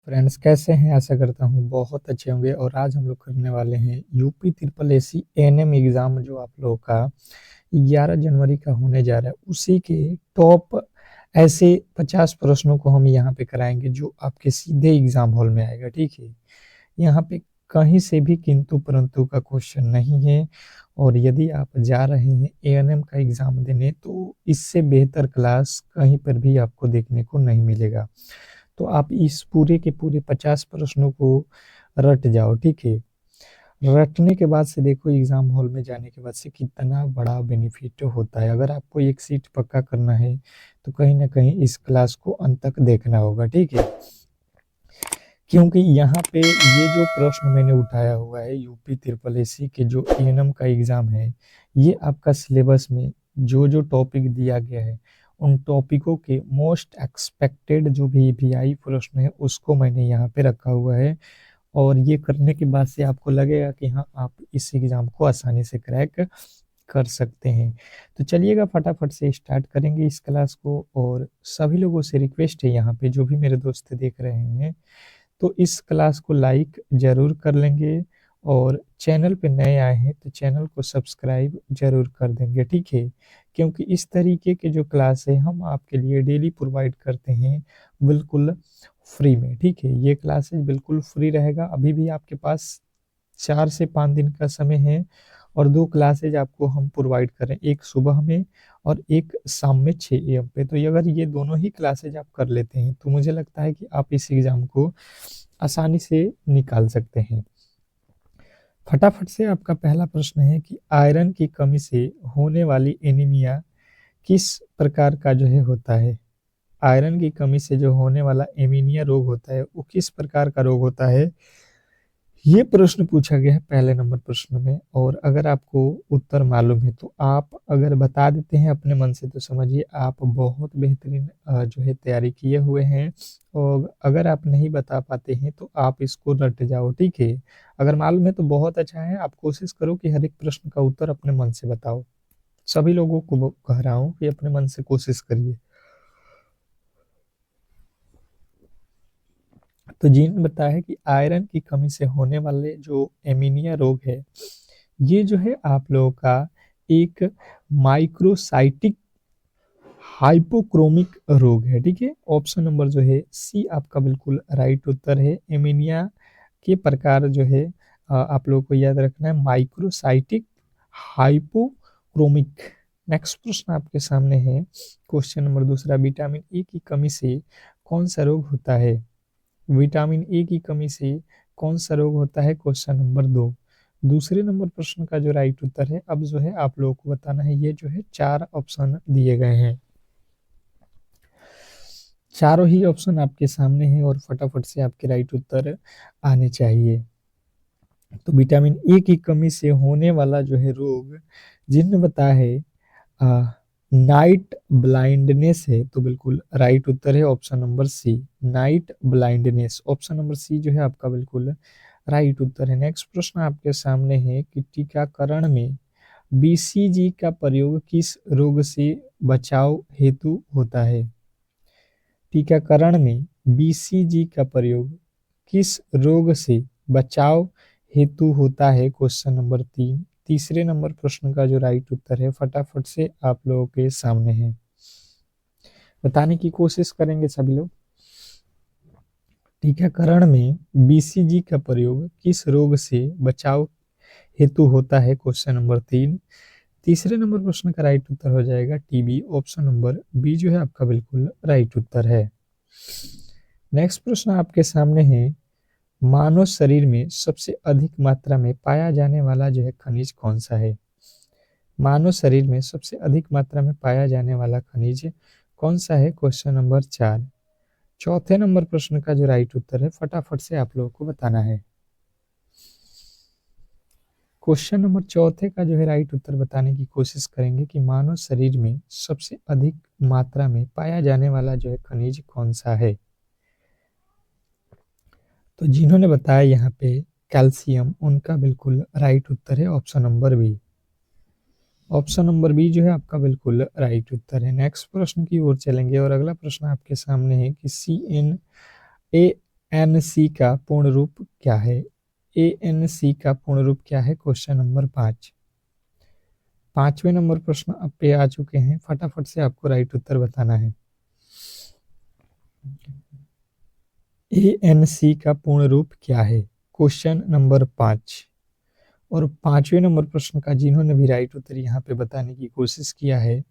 Friends कैसे हैं? आशा करता हूँ बहुत अच्छे होंगे। और आज हम लोग करने वाले हैं UP triple AC ANM exam जो आप लोगों का 11 जनवरी का होने जा रहा है, उसी के टॉप ऐसे 50 प्रश्नों को हम यहाँ पे कराएंगे जो आपके सीधे एग्ज़ाम हॉल में आएगा। ठीक है, यहाँ पे कहीं से भी किंतु परंतु का क्वेश्चन नहीं है। और यदि आप जा रहे हैं एएनएम का एग्ज़ाम देने तो इससे बेहतर क्लास कहीं पर भी आपको देखने को नहीं मिलेगा। तो आप इस पूरे के पूरे 50 प्रश्नों को रट जाओ। ठीक है, रटने के बाद से देखो एग्जाम हॉल में जाने के बाद से कितना बड़ा बेनिफिट होता है। अगर आपको एक सीट पक्का करना है तो कहीं ना कहीं इस क्लास को अंत तक देखना होगा। ठीक है, क्योंकि यहाँ पे ये जो प्रश्न मैंने उठाया हुआ है यूपी ट्रिपल एसी के जो एएनएम का एग्जाम है, ये आपका सिलेबस में जो जो टॉपिक दिया गया है उन टॉपिकों के मोस्ट एक्सपेक्टेड जो भी वीआई प्रश्न है उसको मैंने यहाँ पे रखा हुआ है। और ये करने के बाद से आपको लगेगा कि हाँ, आप इस एग्जाम को आसानी से क्रैक कर सकते हैं। तो चलिएगा फटाफट से स्टार्ट करेंगे इस क्लास को। और सभी लोगों से रिक्वेस्ट है, यहाँ पे जो भी मेरे दोस्त देख रहे हैं तो इस क्लास को लाइक जरूर कर लेंगे, और चैनल पे नए आए हैं तो चैनल को सब्सक्राइब जरूर कर देंगे। ठीक है, क्योंकि इस तरीके के जो क्लास है हम आपके लिए डेली प्रोवाइड करते हैं बिल्कुल फ्री में। ठीक है, ये क्लासेस बिल्कुल फ्री रहेगा। अभी भी आपके पास 4 से 5 दिन का समय है और 2 क्लासेज आपको हम प्रोवाइड करें, एक सुबह में और एक शाम में 6 AM पे। तो अगर ये दोनों ही क्लासेज आप कर लेते हैं तो मुझे लगता है कि आप इस एग्ज़ाम को आसानी से निकाल सकते हैं। फटाफट से आपका पहला प्रश्न है कि आयरन की कमी से होने वाली एनीमिया किस प्रकार का जो है होता है। आयरन की कमी से जो होने वाला एनीमिया रोग होता है वो किस प्रकार का रोग होता है, ये प्रश्न पूछा गया है पहले नंबर प्रश्न में। और अगर आपको उत्तर मालूम है तो आप अगर बता देते हैं अपने मन से तो समझिए आप बहुत बेहतरीन जो है तैयारी किए हुए हैं। और अगर आप नहीं बता पाते हैं तो आप इसको रट जाओ। ठीक है, अगर मालूम है तो बहुत अच्छा है। आप कोशिश करो कि हर एक प्रश्न का उत्तर अपने मन से बताओ। सभी लोगों को कह रहा हूँ कि अपने मन से कोशिश करिए। तो जिन बताया है कि आयरन की कमी से होने वाले जो एनीमिया रोग है, ये जो है आप लोगों का एक माइक्रोसाइटिक हाइपोक्रोमिक रोग है। ठीक है, ऑप्शन नंबर जो है सी आपका बिल्कुल राइट उत्तर है। एनीमिया के प्रकार जो है आप लोगों को याद रखना है, माइक्रोसाइटिक हाइपोक्रोमिक। नेक्स्ट प्रश्न आपके सामने है, क्वेश्चन नंबर दूसरा, विटामिन ए की कमी से कौन सा रोग होता है। विटामिन ए की कमी से कौन सा रोग होता है, क्वेश्चन नंबर 2। दूसरे नंबर प्रश्न का जो राइट उत्तर है अब जो है आप लोगों को बताना है। ये जो है 4 ऑप्शन दिए गए हैं, चारों ही ऑप्शन आपके सामने हैं और फटाफट से आपके राइट उत्तर आने चाहिए। तो विटामिन ए की कमी से होने वाला जो है रोग जिन्होंने बताया है नाइट ब्लाइंडनेस है, तो बिल्कुल राइट उत्तर है option number C, night blindness. Option number C जो है आपका बिल्कुल राइट उत्तर है। नेक्स्ट प्रश्न आपके सामने है कि टीकाकरण में बीसीजी का प्रयोग किस रोग से बचाव हेतु होता है। टीकाकरण में बीसीजी का प्रयोग किस रोग से बचाव हेतु होता है, क्वेश्चन नंबर 3। तीसरे नंबर प्रश्न का जो राइट उत्तर है फटाफट से आप लोगों के सामने है, बताने की कोशिश करेंगे सभी लोग। टीकाकरण में बीसीजी का प्रयोग किस रोग से बचाव हेतु होता है, क्वेश्चन नंबर 3। तीसरे नंबर प्रश्न का राइट उत्तर हो जाएगा टीबी। ऑप्शन नंबर बी जो है आपका बिल्कुल राइट उत्तर है। नेक्स्ट प्रश्न आपके सामने है, मानव शरीर में सबसे अधिक मात्रा में पाया जाने वाला जो है खनिज कौन सा है। मानव शरीर में सबसे अधिक मात्रा में पाया जाने वाला खनिज कौन सा है, क्वेश्चन नंबर 4। चौथे नंबर प्रश्न का जो राइट उत्तर है फटाफट से आप लोगों को बताना है। क्वेश्चन नंबर चौथे का जो है राइट उत्तर बताने की कोशिश करेंगे कि मानव शरीर में सबसे अधिक मात्रा में पाया जाने वाला जो है खनिज कौन सा है। तो जिन्होंने बताया यहाँ पे कैल्शियम, उनका बिल्कुल राइट उत्तर है option number B. Option number B जो है आपका बिल्कुल राइट उत्तर है। नेक्स्ट प्रश्न की ओर चलेंगे और अगला प्रश्न आपके सामने है कि सी एन ए ANC का पूर्ण रूप क्या है? ANC का पूर्ण रूप क्या है? Question number 5। 5वें नंबर प्रश्न अब पे आ चुके हैं, फटाफट से आपको राइट उत्तर बताना है। ANC का पूर्ण रूप क्या है? Question number 5। और 5वें नंबर प्रश्न का जिन्होंने भी राइट उत्तर यहाँ पे बताने की कोशिश किया है,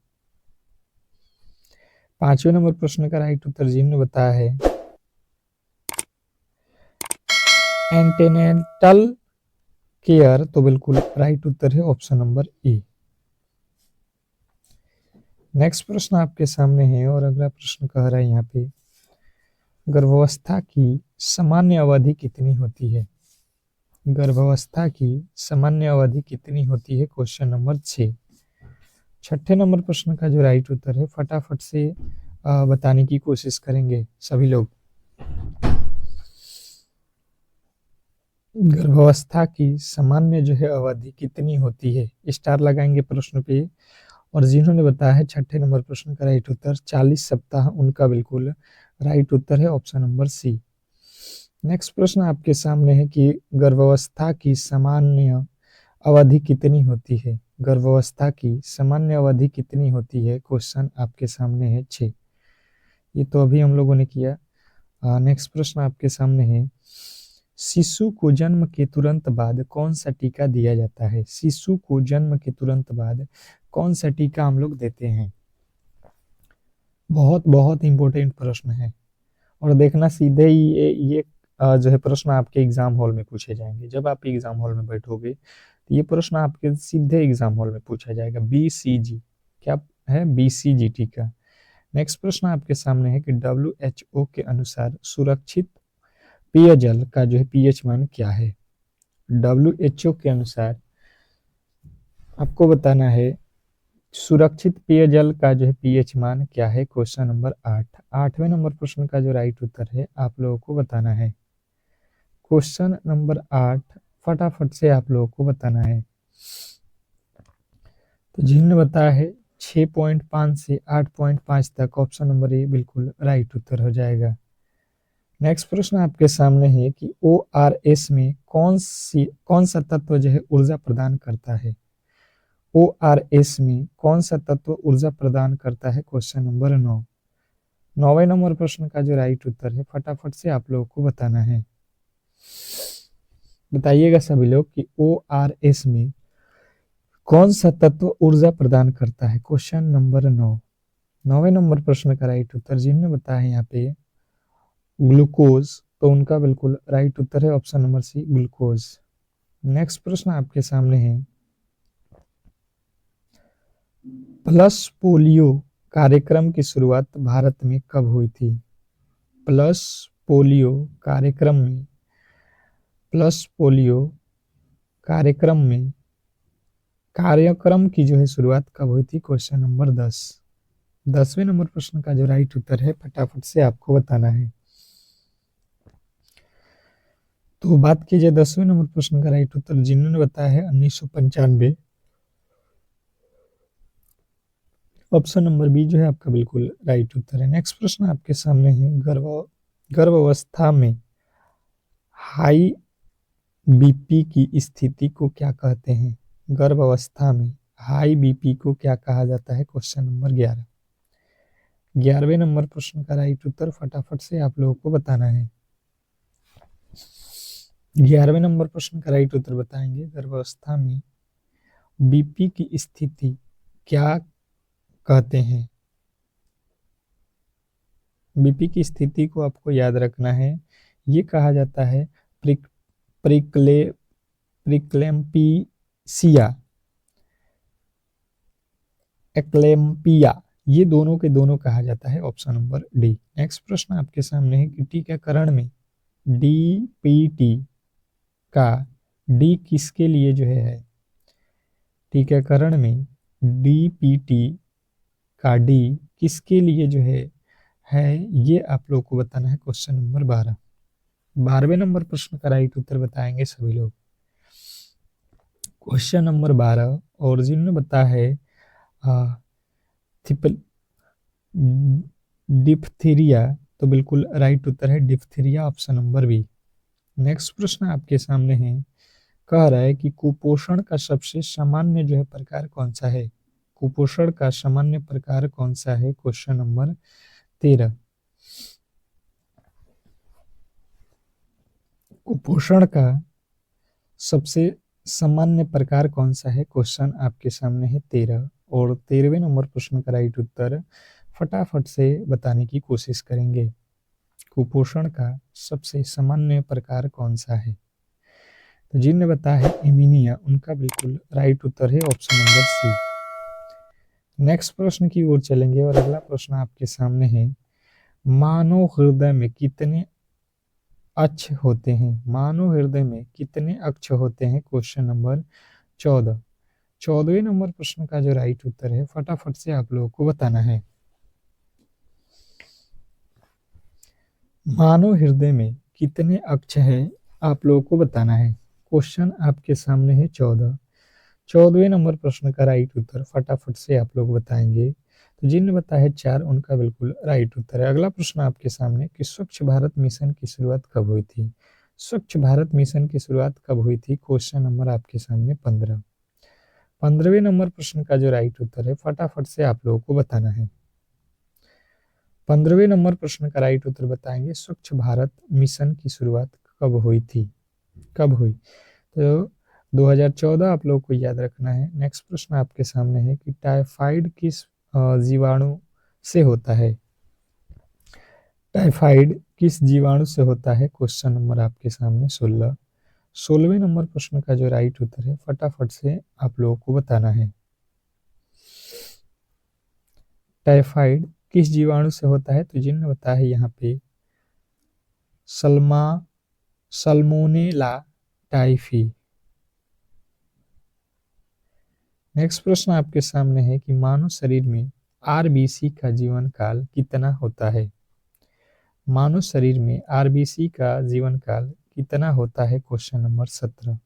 5वें नंबर प्रश्न का राइट उत्तर जिन्होंने बताया है एंटेनेंटल केयर, तो बिल्कुल राइट उत्तर है ऑप्शन नंबर ए। नेक्स्ट प्रश्न आपके सामने है और अगला प्रश्न कह रहा है यहाँ पे, गर्भावस्था की सामान्य अवधि कितनी होती है? गर्भावस्था की सामान्य अवधि कितनी होती है? Question number 6। 6ठे नंबर प्रश्न का जो राइट उत्तर है फटाफट से बताने की कोशिश करेंगे सभी लोग। गर्भावस्था की सामान्य जो है अवधि कितनी होती है? स्टार लगाएंगे प्रश्न पे। और जिन्होंने बताया है 6ठे नंबर प्रश्न का राइट उत्तर 40 सप्ताह, उनका बिल्कुल राइट उत्तर है ऑप्शन नंबर सी। नेक्स्ट प्रश्न आपके सामने है कि गर्भावस्था की सामान्य अवधि कितनी होती है? गर्भावस्था की सामान्य अवधि कितनी होती है? क्वेश्चन आपके सामने है 6। ये तो अभी हम लोगों ने किया। नेक्स्ट प्रश्न आपके सामने है, शिशु को जन्म के तुरंत बाद कौन सा टीका दिया जाता है? शिशु को जन्म के तुरंत बाद कौन सा टीका हम लोग देते हैं? बहुत बहुत इंपॉर्टेंट प्रश्न है और देखना सीधे ही ये जो है प्रश्न आपके एग्जाम हॉल में पूछे जाएंगे। जब आप एग्जाम हॉल में बैठोगे तो ये प्रश्न आपके सीधे एग्जाम हॉल में पूछा जाएगा। BCG क्या है? BCG टीका। नेक्स्ट प्रश्न आपके सामने है कि WHO के अनुसार सुरक्षित पेयजल का जो है पीएच मान क्या है? WHO के अनुसार आपको बताना है सुरक्षित पेयजल का जो है पीएच मान क्या है? Question number 8। 8वें नंबर प्रश्न का जो राइट उत्तर है आप लोगों को बताना है। क्वेश्चन नंबर 8 फटाफट से आप लोगों को बताना है। तो जिन्होंने बताया है 6.5 से 8.5 तक, ऑप्शन नंबर ए बिल्कुल राइट उत्तर हो जाएगा। नेक्स्ट प्रश्न आपके सामने है कि ORS में कौन सा तत्व जो है ऊर्जा प्रदान करता है? ORS में कौन सा तत्व ऊर्जा प्रदान करता है? Question number 9। 9वें नंबर प्रश्न का जो राइट उत्तर है फटाफट से आप लोगों को बताना है। बताइएगा सभी लोग कि ORS में कौन सा तत्व ऊर्जा प्रदान करता है? Question number 9। 9वें नंबर प्रश्न का राइट उत्तर जिन्होंने बताया है यहाँ पे ग्लूकोज, तो उनका बिल्कुल राइट उत्तर है option number C, glucose. Next प्रश्न आपके सामने है, पल्स पोलियो कार्यक्रम की शुरुआत भारत में कब हुई थी? पल्स पोलियो कार्यक्रम में पल्स पोलियो कार्यक्रम की जो है शुरुआत कब हुई थी? Question number 10। 10वें नंबर प्रश्न का जो राइट उत्तर है फटाफट से आपको बताना है। तो बात कीजिए 10वें नंबर प्रश्न का राइट उत्तर जिन्होंने बताया है 1995, ऑप्शन नंबर बी जो है आपका बिल्कुल राइट उत्तर है। नेक्स्ट प्रश्न आपके सामने है, गर्भावस्था में हाई बीपी की स्थिति को क्या कहते हैं? गर्भावस्था में हाई बीपी को क्या कहा जाता है? Question number 11। 11वें नंबर प्रश्न का राइट उत्तर फटाफट से आप लोगों को बताना है। 11वें नंबर प्रश्न का राइट उत्तर बताएंगे, गर्भावस्था में बीपी की स्थिति क्या कहते हैं? बीपी की स्थिति को आपको याद रखना है, ये कहा जाता है प्रिक्लेम्पिसिया, एक्लेम्पिया, ये दोनों के दोनों कहा जाता है, ऑप्शन नंबर डी। नेक्स्ट प्रश्न आपके सामने है कि टीकाकरण में DPT का डी किसके लिए जो है? टीकाकरण में DPT का डी किसके लिए जो है ये आप लोग को बताना है। Question number 12। 12वें नंबर प्रश्न का राइट उत्तर बताएंगे सभी लोग। क्वेश्चन नंबर 12 और जिन्होंने बताया है डिप्थीरिया तो बिल्कुल राइट उत्तर है diphtheria, option number B. Next प्रश्न आपके सामने है, कह रहा है कि कुपोषण का सबसे सामान्य जो है प्रकार कौन सा है। कुपोषण का सामान्य प्रकार कौन सा है, क्वेश्चन नंबर 13। कुपोषण का सबसे सामान्य प्रकार कौन सा है, क्वेश्चन आपके सामने है 13। और 13वें नंबर प्रश्न का राइट उत्तर फटाफट से बताने की कोशिश करेंगे। कुपोषण का सबसे सामान्य प्रकार कौन सा है, तो जिनने बताया है एमीनिया, उनका बिल्कुल राइट उत्तर है ऑप्शन नंबर सी। नेक्स्ट प्रश्न की ओर चलेंगे और अगला प्रश्न आपके सामने है, मानव हृदय में कितने अक्ष होते हैं। मानव हृदय में कितने अक्ष होते हैं, क्वेश्चन नंबर 14। 14वें नंबर प्रश्न का जो राइट उत्तर है फटाफट से आप लोगों को बताना है। मानव हृदय में कितने अक्ष है, आप लोगों को बताना है। क्वेश्चन आपके सामने है 14। 14वें नंबर प्रश्न का राइट उत्तर फटाफट से आप लोग बताएंगे। तो जिनने बताया है 4, उनका बिल्कुल राइट उत्तर है। अगला प्रश्न आपके सामने कि स्वच्छ भारत मिशन की शुरुआत कब हुई थी। स्वच्छ भारत मिशन की शुरुआत कब हुई थी, क्वेश्चन नंबर आपके सामने 15। 15वें नंबर प्रश्न का जो राइट उत्तर है फटाफट से आप लोगों को बताना है। 15वें नंबर प्रश्न का राइट उत्तर बताएंगे, स्वच्छ भारत मिशन की शुरुआत कब हुई थी, कब हुई। तो 2014 आप लोग को याद रखना है। नेक्स्ट प्रश्न आपके सामने है कि टाइफाइड किस जीवाणु से होता है। टाइफाइड किस जीवाणु से होता है, क्वेश्चन नंबर आपके सामने 16। 16वें नंबर प्रश्न का जो राइट उत्तर है फटाफट से आप लोगों को बताना है। टाइफाइड किस जीवाणु से होता है, तो जिन्होंने बताया है यहाँ पे सल्मोनेला टाइफी। नेक्स्ट प्रश्न आपके सामने है कि मानव शरीर में आरबीसी का जीवन काल कितना होता है। मानव शरीर में आरबीसी का जीवन काल कितना होता है, क्वेश्चन नंबर 17।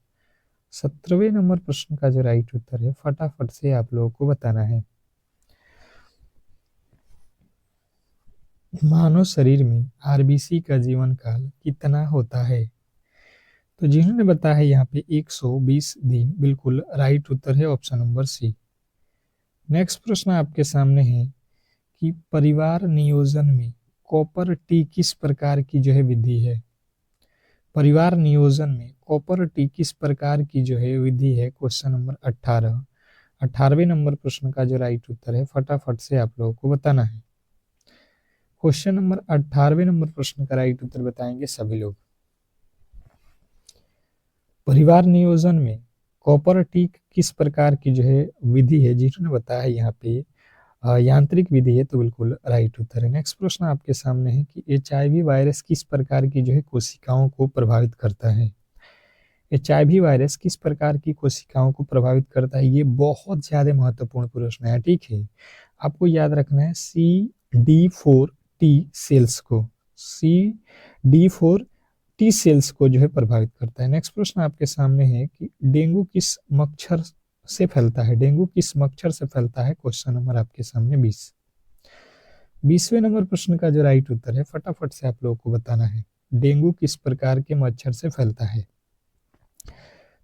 17वें नंबर प्रश्न का जो राइट उत्तर है फटाफट से आप लोगों को बताना है। मानव शरीर में आरबीसी का जीवन काल कितना होता है, तो जिन्होंने बताया है यहाँ पे 120 दिन, बिल्कुल राइट उत्तर है ऑप्शन नंबर सी। नेक्स्ट प्रश्न आपके सामने है कि परिवार नियोजन में कॉपर टी किस प्रकार की जो है विधि है। परिवार नियोजन में कॉपर टी किस प्रकार की जो है विधि है, क्वेश्चन नंबर 18। 18वें नंबर प्रश्न का जो राइट उत्तर है फटाफट से आप लोगों को बताना है। क्वेश्चन नंबर 18वें नंबर प्रश्न का राइट उत्तर बताएंगे सभी लोग। परिवार नियोजन में कॉपर टी किस प्रकार की जो है विधि है, जिन्होंने बताया यहाँ पे यांत्रिक विधि है, तो बिल्कुल राइट उत्तर है। नेक्स्ट प्रश्न आपके सामने है कि एचआईवी वायरस किस प्रकार की जो है कोशिकाओं को प्रभावित करता है। एचआईवी वायरस किस प्रकार की कोशिकाओं को प्रभावित करता है, ये बहुत ज्यादा महत्वपूर्ण प्रश्न है, ठीक है। आपको याद रखना है CD4 T सेल्स को, CD4 T सेल्स को जो है प्रभावित करता है। नेक्स्ट प्रश्न आपके सामने है कि डेंगू किस मच्छर से फैलता है। डेंगू किस मच्छर से फैलता है, क्वेश्चन नंबर आपके सामने 20। 20वें नंबर प्रश्न का जो राइट उत्तर है फटाफट से आप लोगों को बताना है। डेंगू किस प्रकार के मच्छर से फैलता है,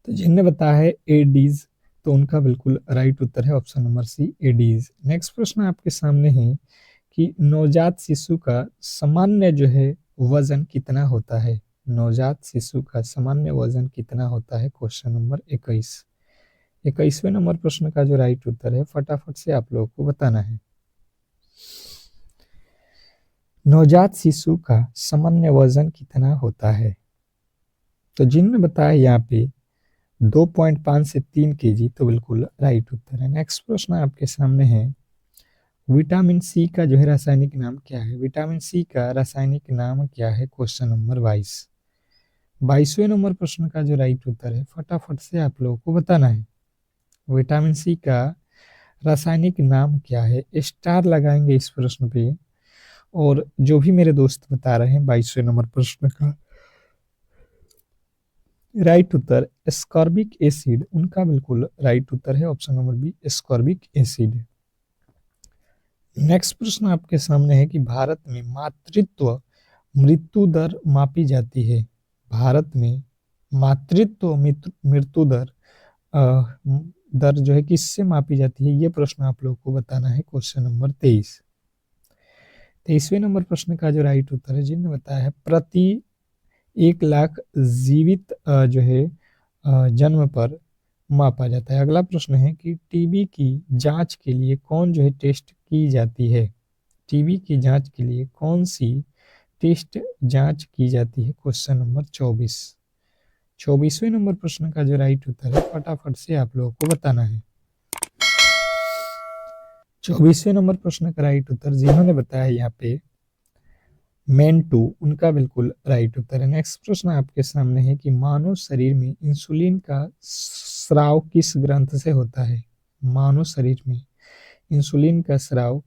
तो जिनने बताया है एडीज, तो उनका बिल्कुल राइट उत्तर है option number C, Aedes. Next प्रश्न आपके सामने है कि नवजात शिशु का सामान्य जो है वजन कितना होता है। नवजात शिशु का सामान्य वजन कितना होता है, क्वेश्चन नंबर 21। 21वें नंबर प्रश्न का जो राइट उत्तर है फटाफट से आप लोगों को बताना है। नवजात शिशु का सामान्य वजन कितना होता है, तो जिनने बताया यहाँ पे 2.5 से 3 केजी, तो बिल्कुल राइट उत्तर है। नेक्स्ट प्रश्न आपके सामने है, विटामिन सी का जो है रासायनिक नाम क्या है। विटामिन सी का रासायनिक नाम क्या है, क्वेश्चन नंबर 22। 22वें नंबर प्रश्न का जो राइट उत्तर है फटाफट से आप लोगों को बताना है। विटामिन सी का रासायनिक नाम क्या है, स्टार लगाएंगे इस प्रश्न पे। और जो भी मेरे दोस्त बता रहे हैं 22वें नंबर प्रश्न का राइट उत्तर एस्कॉर्बिक एसिड, उनका बिल्कुल राइट उत्तर है option number B, ascorbic acid. Next प्रश्न आपके सामने है कि भारत में मातृत्व मृत्यु दर मापी जाती है। भारत में मातृत्व मृत्यु दर दर जो है किससे मापी जाती है, ये प्रश्न आप लोग को बताना है। Question number 23। 23वें नंबर प्रश्न का जो राइट उत्तर है, जिन्होंने बताया है प्रति 1 लाख जीवित जो है जन्म पर मापा जाता है। अगला प्रश्न है कि टीबी की जांच के लिए कौन जो है टेस्ट की जाती है। टीबी की जांच के लिए कौन सी टेस्ट जांच की जाती है। Question number 24। 24वें नंबर प्रश्न का जो राइट उत्तर है, फटाफट से आप लोगों को बताना है। 24वें नंबर प्रश्न का राइट उत्तर जिन्होंने बताया यहाँ पे मेंटू, उनका बिल्कुल राइट उत्तर है। नेक्स्ट प्रश्न आपके सामने है कि मानव शरीर में इंसुलिन का स्राव किस ग्रंथ से होता है। मानव शरीर में इंसुलिन का स्राव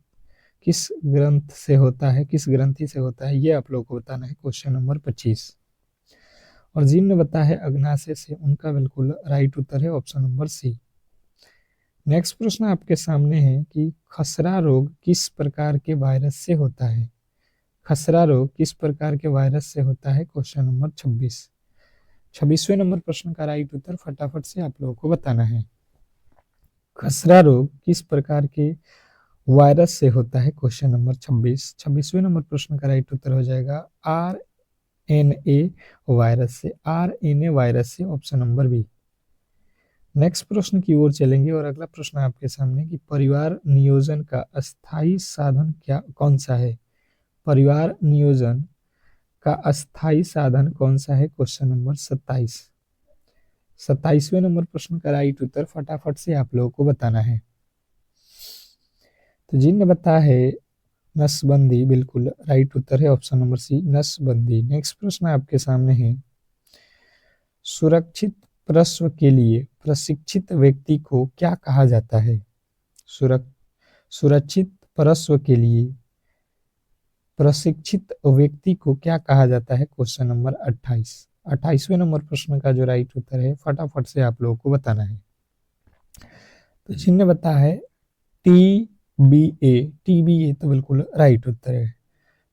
किस ग्रंथ से होता है, किस ग्रंथि से होता है, ये आप लोगों को बताना है। Question number 25। और जिन्होंने बताया है अग्नाशय से, उनका बिल्कुल राइट उत्तर है ऑप्शन नंबर सी। नेक्स्ट प्रश्न आपके सामने है कि खसरा रोग किस प्रकार के वायरस से होता है। खसरा रोग किस प्रकार के वायरस से होता है। Question number 26। 26वें नंबर प्रश्न का राइट उत्तर फटाफट से आप लोगों को बताना है। खसरा रोग किस प्रकार के वायरस से होता है। Question number 26। 26वें नंबर प्रश्न का राइट उत्तर हो जाएगा RNA वायरस से। RNA वायरस से, ऑप्शन नंबर बी। नेक्स्ट प्रश्न की ओर चलेंगे और अगला प्रश्न आपके सामने कि परिवार नियोजन का अस्थायी साधन कौन सा है। परिवार नियोजन का अस्थायी साधन कौन सा है। Question number 27। 27वें नंबर प्रश्न का राइट उत्तर फटाफट से आप लोगों को बताना है। तो जिनने बताया है नसबंदी, बिल्कुल राइट उत्तर है ऑप्शन नंबर सी, नसबंदी। नेक्स्ट प्रश्न आपके सामने है सुरक्षित प्रसव के लिए प्रशिक्षित व्यक्ति को क्या कहा जाता है। सुरक्षित प्रसव के लिए प्रशिक्षित व्यक्ति को क्या कहा जाता है। Question number 28। 28वें नंबर प्रश्न का जो राइट उत्तर है, फटाफट से आप लोगों को बताना है। तो जिनने बताया है TBA, TBA तो बिल्कुल राइट उत्तर है।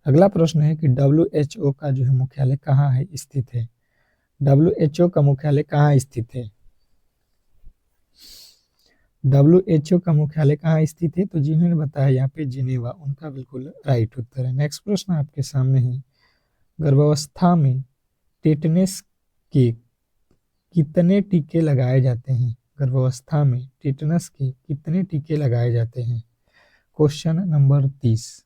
अगला प्रश्न है कि WHO का जो है मुख्यालय कहाँ है स्थित है। WHO का मुख्यालय कहाँ स्थित है। WHO का मुख्यालय कहाँ स्थित है, तो जिन्होंने बताया यहाँ पे जिनेवा, उनका बिल्कुल राइट उत्तर है। नेक्स्ट प्रश्न आपके सामने है गर्भावस्था में टेटनस के कितने टीके लगाए जाते हैं। गर्भावस्था में टेटनस के कितने टीके लगाए जाते हैं। Question number 30।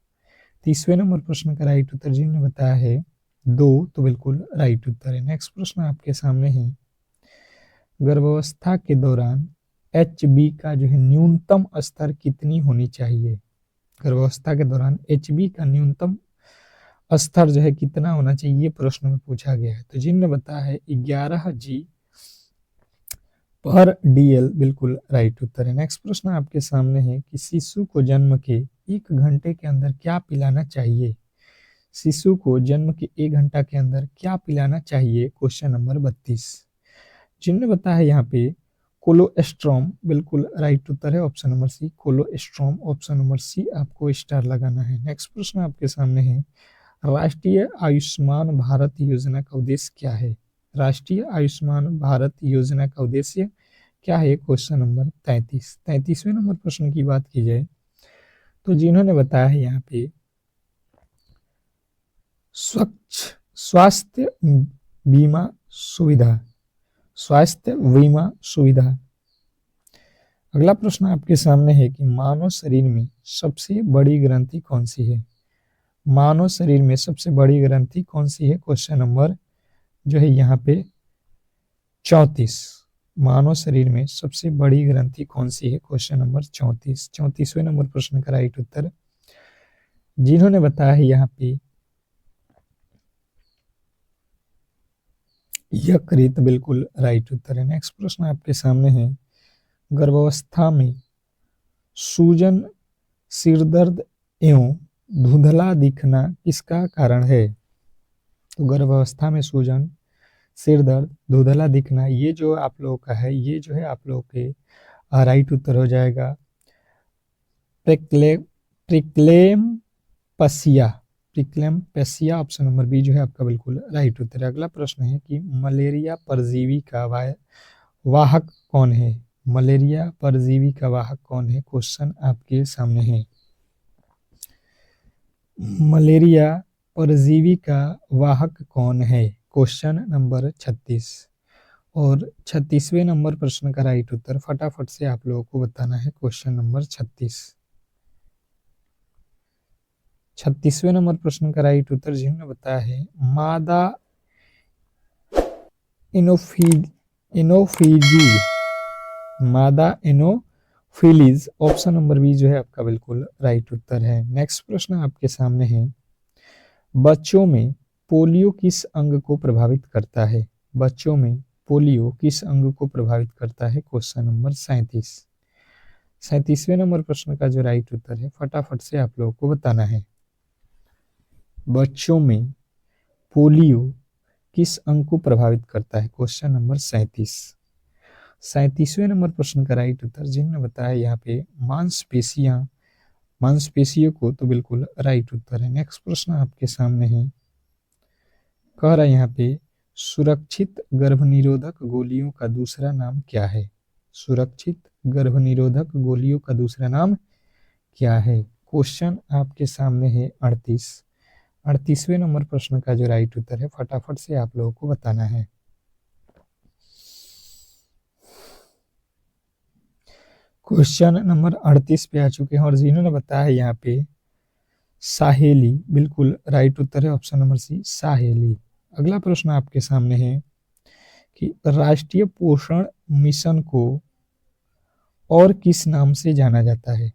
30वें नंबर प्रश्न का राइट उत्तर जिन्होंने बताया है 2, तो बिल्कुल राइट उत्तर है। नेक्स्ट प्रश्न आपके सामने है गर्भावस्था के दौरान HB का जो है न्यूनतम स्तर कितनी होनी चाहिए। गर्भावस्था के दौरान HB का न्यूनतम स्तर जो है कितना होना चाहिए, ये प्रश्न में पूछा गया है। तो जिन्होंने बताया है 11G पर DL, बिल्कुल राइट उत्तर है। नेक्स्ट प्रश्न आपके सामने है कि शिशु को जन्म के 1 घंटे के अंदर क्या पिलाना चाहिए। शिशु को जन्म के 1 घंटा के अंदर क्या पिलाना चाहिए। Question number 32। जिन्होंने बताया है यहाँ पे कोलोस्ट्रॉम, बिल्कुल राइट उत्तर है option number C, colostrum, option number C आपको स्टार लगाना है। नेक्स्ट प्रश्न आपके सामने है राष्ट्रीय आयुष्मान भारत योजना का उद्देश्य क्या है। राष्ट्रीय आयुष्मान भारत योजना का उद्देश्य क्या है। Question number 33। 33वें नंबर प्रश्न की बात की जाए तो जिन्होंने बताया है यहाँ पे स्वच्छ स्वास्थ्य बीमा सुविधा, स्वास्थ्य बीमा सुविधा। अगला प्रश्न आपके सामने है कि मानव शरीर में सबसे बड़ी ग्रंथि कौन सी है। मानव शरीर में सबसे बड़ी ग्रंथि कौन सी है। क्वेश्चन नंबर जो है यहाँ पे 34। मानव शरीर में सबसे बड़ी ग्रंथि कौन सी है। Question number 34। 34वें नंबर प्रश्न का राइट उत्तर जिन्होंने बताया है यहाँ पे यकृत, बिल्कुल राइट उत्तर है। नेक्स्ट प्रश्न आपके सामने है गर्भावस्था में सूजन, सिरदर्द एवं धुंधला दिखना किसका कारण है। तो गर्भावस्था में सूजन, सिरदर्द, धुंधला दिखना, ये जो आप लोगों का है, ये जो है आप लोगों के राइट उत्तर हो जाएगा ट्रिक्लेम्पसिया, ट्रिक्लेम्पसिया ऑप्शन नंबर बी जो है आपका बिल्कुल राइट उत्तर है। अगला प्रश्न है कि मलेरिया परजीवी का वाहक कौन है? मलेरिया परजीवी का वाहक कौन है? क्वेश्चन आपके सामने है। मलेरिया परजीवी का वाहक कौन है? Question number 36। और 36वें नंबर प्रश्न का राइट उत्तर फटाफट से आप लोगों को बताना है। क्वेश्चन नंबर 36, 36वें नंबर प्रश्न का राइट उत्तर जिन्होंने बताया है मादा एनोफिली, मादा एनोफिलीज ऑप्शन नंबर बी जो है आपका बिल्कुल राइट उत्तर है। नेक्स्ट प्रश्न आपके सामने है, बच्चों में पोलियो किस अंग को प्रभावित करता है? बच्चों में पोलियो किस अंग को प्रभावित करता है? क्वेश्चन नंबर 37, 37वें नंबर प्रश्न का जो राइट उत्तर है फटाफट से आप लोगों को बताना है। बच्चों में पोलियो किस अंग को प्रभावित करता है? क्वेश्चन नंबर 37, 37वें नंबर प्रश्न का राइट उत्तर जिन्होंने बताया यहाँ पे मांसपेशियों को, तो बिल्कुल राइट उत्तर है। नेक्स्ट प्रश्न आपके सामने है, कह रहा है यहाँ पे सुरक्षित गर्भनिरोधक गोलियों का दूसरा नाम क्या है? सुरक्षित गर्भनिरोधक गोलियों का दूसरा नाम क्या है? क्वेश्चन आपके सामने है 38वें नंबर प्रश्न का जो राइट उत्तर है फटाफट से आप लोगों को बताना है। क्वेश्चन नंबर 38 पे आ चुके हैं और जिन्होंने बताया है यहाँ पे साहेली, बिल्कुल राइट उत्तर है ऑप्शन नंबर सी, साहेली। अगला प्रश्न आपके सामने है कि राष्ट्रीय पोषण मिशन को और किस नाम से जाना जाता है?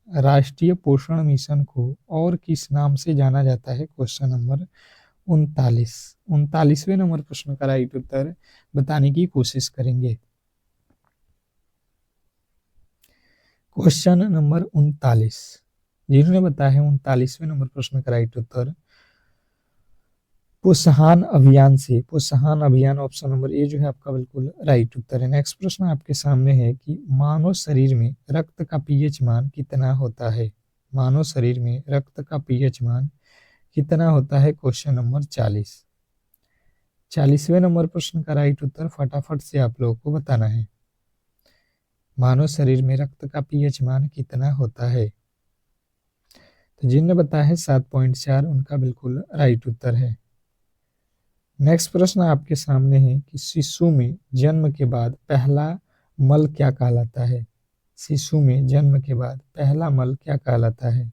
राष्ट्रीय पोषण मिशन को और किस नाम से जाना जाता है? क्वेश्चन नंबर 39वें नंबर प्रश्न का राइट उत्तर बताने की कोशिश करेंगे। क्वेश्चन नंबर 39 जिन्होंने बताया है 39वें नंबर प्रश्न का राइट उत्तर पोषण अभियान से, पोषण अभियान ऑप्शन नंबर ए जो है आपका बिल्कुल राइट उत्तर है। नेक्स्ट प्रश्न आपके सामने है कि मानव शरीर में रक्त का पीएच मान कितना होता है? मानव शरीर में रक्त का पीएच मान कितना होता है? क्वेश्चन नंबर 40वें नंबर प्रश्न का राइट उत्तर फटाफट से आप लोगों को बताना है। मानव शरीर में रक्त का पीएच मान कितना होता है? तो जिन्होंने बताया है 7.4 उनका बिल्कुल राइट उत्तर है। नेक्स्ट प्रश्न आपके सामने है कि शिशु में जन्म के बाद पहला मल क्या कहलाता है? शिशु में जन्म के बाद पहला मल क्या कहलाता है?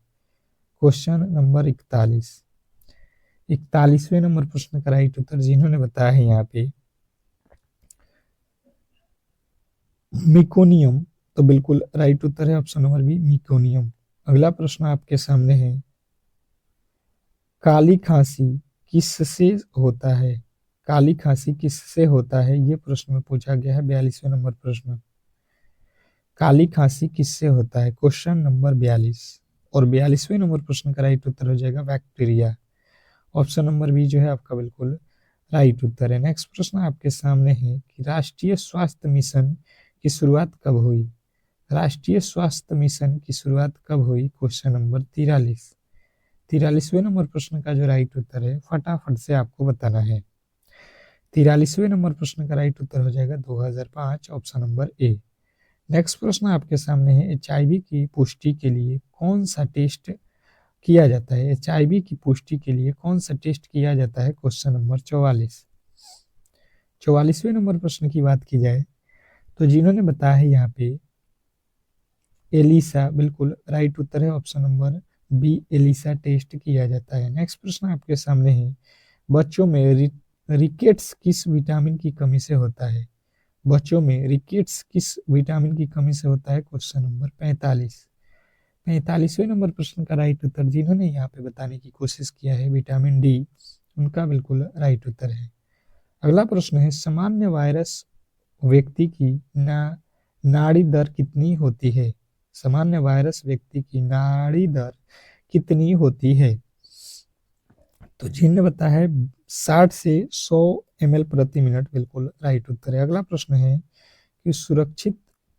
क्वेश्चन नंबर 41वें नंबर प्रश्न का राइट उत्तर जिन्होंने बताया है यहाँ पे मिकोनियम, तो बिल्कुल राइट उत्तर है ऑप्शन नंबर बी, मिकोनियम। अगला प्रश्न आपके सामने है काली खांसी किससे होता है? काली खांसी किससे होता है? ये प्रश्न में पूछा गया है 42वें नंबर प्रश्न। काली खांसी किससे होता है? क्वेश्चन नंबर 42 और 42वें नंबर प्रश्न का राइट उत्तर हो जाएगा बैक्टीरिया, ऑप्शन नंबर बी जो है आपका बिल्कुल राइट उत्तर है। नेक्स्ट प्रश्न आपके सामने है कि राष्ट्रीय स्वास्थ्य मिशन की शुरुआत कब हुई? राष्ट्रीय स्वास्थ्य मिशन की शुरुआत कब हुई? क्वेश्चन नंबर 43वें नंबर प्रश्न का जो राइट उत्तर है फटाफट से आपको बताना है। 43वें नंबर प्रश्न का राइट उत्तर हो जाएगा 2005, ऑप्शन नंबर ए। नेक्स्ट प्रश्न आपके सामने है एचआईवी की पुष्टि के लिए कौन सा टेस्ट किया जाता है? एचआईवी की पुष्टि के लिए कौन सा टेस्ट किया जाता है? क्वेश्चन नंबर 44वें नंबर प्रश्न की बात की जाए तो जिन्होंने बताया है यहाँ पे एलिसा, बिल्कुल राइट उत्तर है option number B, ELISA test किया जाता है। नेक्स्ट प्रश्न आपके सामने है बच्चों में रिकेट्स किस विटामिन की कमी से होता है? बच्चों में रिकेट्स किस विटामिन की कमी से होता है? क्वेश्चन नंबर 45वें नंबर प्रश्न का राइट उत्तर जिन्होंने यहाँ पे बताने की कोशिश किया है विटामिन डी, उनका बिल्कुल राइट उत्तर है। अगला प्रश्न है सामान्य वायरस व्यक्ति की नाड़ी दर कितनी होती है? सामान्य वायरस व्यक्ति की नाड़ी दर कितनी होती है? तो जिन्होंने बताया है 60 से 100 ml प्रति मिनट, बिल्कुल राइट उत्तर है। अगला प्रश्न है कि सुरक्षित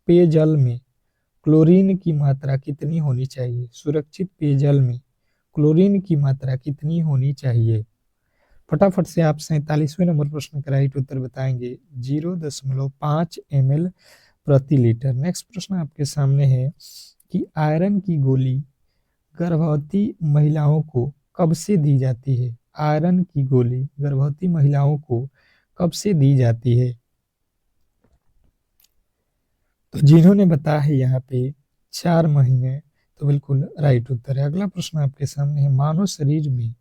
पेयजल में क्लोरीन की मात्रा कितनी होनी चाहिए? सुरक्षित पेयजल में क्लोरीन की मात्रा कितनी होनी चाहिए? फटाफट से आप 47वें नंबर प्रश्न का राइट उत्तर बताएंगे। 0.5 ml प्रति लीटर। नेक्स्ट प्रश्न आपके सामने है कि आयरन की गोली गर्भवती महिलाओं को कब से दी जाती है? आयरन की गोली गर्भवती महिलाओं को कब से दी जाती है? तो जिन्होंने बताया है यहाँ पे 4 महीने, तो बिल्कुल राइट उत्तर है। अगला प्रश्न आपके सामने है, मानव शरीर में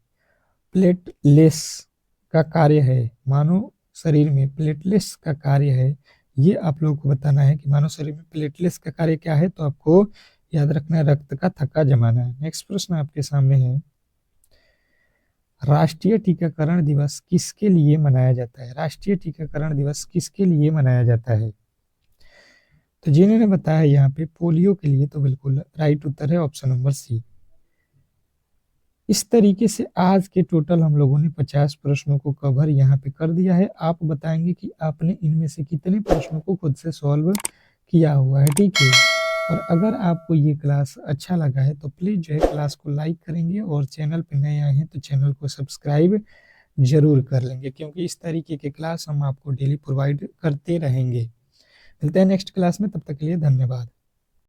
प्लेटलेट्स का कार्य है। मानव शरीर में प्लेटलेट्स का कार्य है, ये आप लोगों को बताना है कि मानव शरीर में प्लेटलेट्स का कार्य क्या है। तो आपको याद रखना है रक्त का थक्का जमाना है। नेक्स्ट प्रश्न आपके सामने है, राष्ट्रीय टीकाकरण दिवस किसके लिए मनाया जाता है? राष्ट्रीय टीकाकरण दिवस किसके लिए मनाया जाता है? तो जिन्होंने बताया यहाँ पे पोलियो के लिए, तो बिल्कुल राइट उत्तर है ऑप्शन नंबर सी। इस तरीके से आज के टोटल हम लोगों ने 50 प्रश्नों को कवर यहाँ पे कर दिया है। आप बताएंगे कि आपने इनमें से कितने प्रश्नों को खुद से सॉल्व किया हुआ है, ठीक है। और अगर आपको ये क्लास अच्छा लगा है तो प्लीज़ जो है क्लास को लाइक करेंगे, और चैनल पे नए आए हैं तो चैनल को सब्सक्राइब जरूर कर लेंगे, क्योंकि इस तरीके के क्लास हम आपको डेली प्रोवाइड करते रहेंगे। मिलते हैं नेक्स्ट क्लास में, तब तक के लिए धन्यवाद।